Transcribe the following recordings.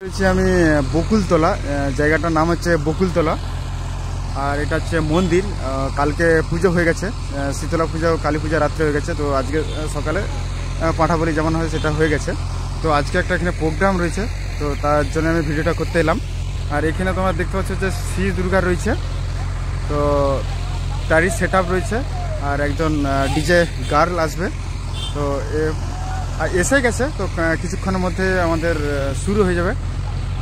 আমি বকুলতলা, জায়গাটার নাম হচ্ছে বকুলতলা। আর এটা হচ্ছে মন্দির। কালকে পুজো হয়ে গেছে, শীতলা পূজা ও কালী পূজা রাত্রে হয়ে গেছে। তো আজকে সকালে পাঁঠাবলি যেমন হয় সেটা হয়ে গেছে। তো আজকে একটা এখানে প্রোগ্রাম রয়েছে, তো তার জন্য আমি ভিডিওটা করতে এলাম। আর এখানে তোমরা দেখতে পাচ্ছ যে শ্রী দুর্গা রয়েছে, তো তারই সেট আপ রয়েছে। আর একজন ডিজে গার্ল আসবে, তো এসে গেছে। তো কিছুক্ষণের মধ্যে আমাদের শুরু হয়ে যাবে।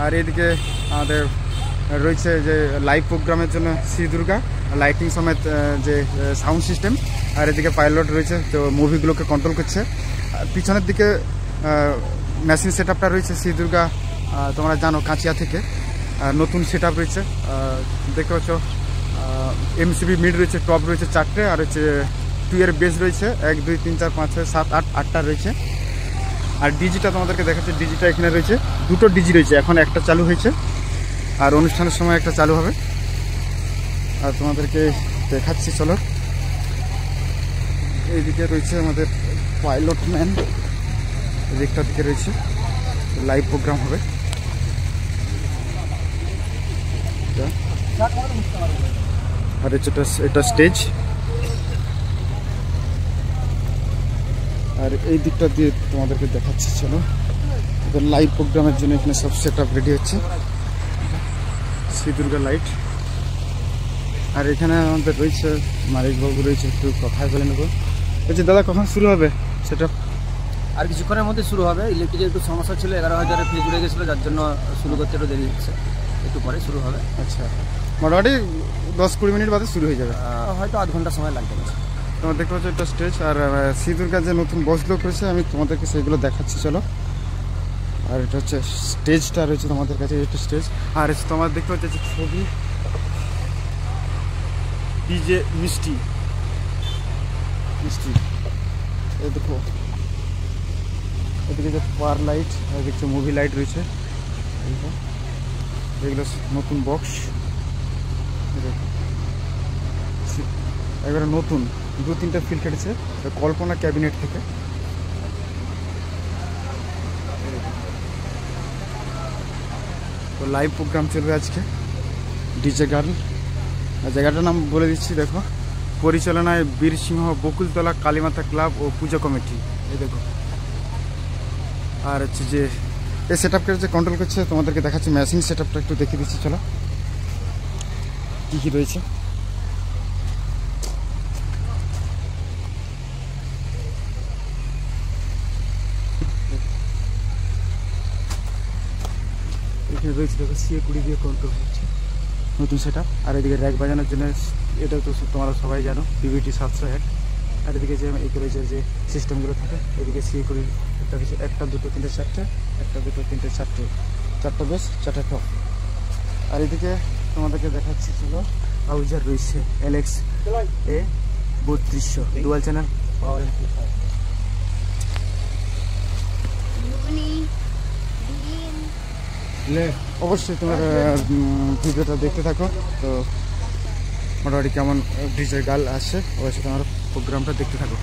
আর এদিকে আমাদের রয়েছে যে লাইভ প্রোগ্রামের জন্য শ্রী দুর্গা, লাইটিং সমেত যে সাউন্ড সিস্টেম। আর এদিকে পাইলট রয়েছে, তো মুভিগুলোকে কন্ট্রোল করছে। পিছনের দিকে মেশিন সেট আপটা রয়েছে শ্রী দুর্গা, তোমরা জানো কাঁচিয়া থেকে নতুন সেট আপ রয়েছে। দেখতে পাচ্ছ এমসিবি মিড রয়েছে, টপ রয়েছে 4টে, আর হচ্ছে 2 এর বেস রয়েছে 1 2 3 4 5 6 7 8 8টা রয়েছে। আর ডিজিটা তোমাদেরকে দেখাচ্ছে, ডিজিটা এখানে রয়েছে, দুটো ডিজি রয়েছে, এখন একটা চালু হয়েছে আর অনুষ্ঠানের সময় একটা চালু হবে। আর তোমাদেরকে দেখাচ্ছি, চলো। এইদিকে রয়েছে আমাদের পাইলট ম্যান, এদিকটা দিকে রয়েছে, লাইভ প্রোগ্রাম হবে। আর এটা স্টেজ। আর এই দিকটা দিয়ে তোমাদেরকে দেখাচ্ছি, চলো। লাইভ প্রোগ্রামের জন্য এখানে সব সেট আপ রেডি হচ্ছে, শ্রী দুর্গা লাইট। আর এখানে আমাদের রয়েছে মালিকবাবু রয়েছে, একটু কথাই বলে নেবো। বলছি দাদা, কখন শুরু হবে সেটা? আর কিছুক্ষণের মধ্যে শুরু হবে। ইলেকট্রিকের একটু সমস্যা ছিল, 11,000 ফ্রিজ উড়ে গেছিলো, যার জন্য শুরু করতে একটু দেরি হচ্ছে, একটু পরে শুরু হবে। আচ্ছা, মোটামুটি 10-20 মিনিট বাদে শুরু হয়ে যাবে, হয়তো আধ ঘন্টা সময় লাগবে। তোমরা দেখতে পাচ্ছ একটা স্টেজ। আর শ্রী দুর্গার যে নতুন বসগুলো করেছে আমি তোমাদেরকে সেইগুলো দেখাচ্ছি, চলো। আর এটা হচ্ছে স্টেজটা রয়েছে তোমাদের কাছে, একটা স্টেজ। আর তোমার দেখতে পাচ্ছ যে ছবি ডিজে মিষ্টি মিষ্টি, এই দেখো। এদিকে যে পাওয়ার লাইট, দেখছো মুভি লাইট রয়েছে, এগুলো নতুন বক্স, এবারে নতুন 2-3টা ফিল কেটেছে কল্পনা ক্যাবিনেট থেকে। তো লাইভ প্রোগ্রাম চলবে আজকে, ডিজে গার্ল। আর জায়গাটার নাম বলে দিচ্ছি, দেখো। পরিচালনায় বীরসিংহ বকুলতলা কালীমাতা ক্লাব ও পুজো কমিটি, এই দেখো। আর হচ্ছে যে এই সেট আপকে যে কন্ট্রোল করছে তোমাদেরকে দেখাচ্ছি, মেশিন সেট আপটা একটু দেখিয়ে দিচ্ছি, চলো কী কী রয়েছে। এখানে রয়েছে দেখো, CA20 দিয়ে কন্ট্রোল হচ্ছে নতুন সেট আপ। আর এদিকে র্যাক বাজানোর জন্য, এটা তো তোমরা সবাই জানো, PVT 701। আর এদিকে যে এই করে যে সিস্টেমগুলো থাকে, এদিকে CA20 একটা হচ্ছে 1 2 3 4 1 2 3 4 4টা বেস 4টা টপ। আর এদিকে তোমাদেরকে দেখাচ্ছি, ছিল আউজার রয়েছে LX A3200 ডুয়াল চ্যানেল। অবশ্যই তোমার ভিডিওটা দেখতে থাকো। তো মোটামুটি কেমন ডিজে গার্ল আসছে, অবশ্যই তোমার প্রোগ্রামটা দেখতে থাকো।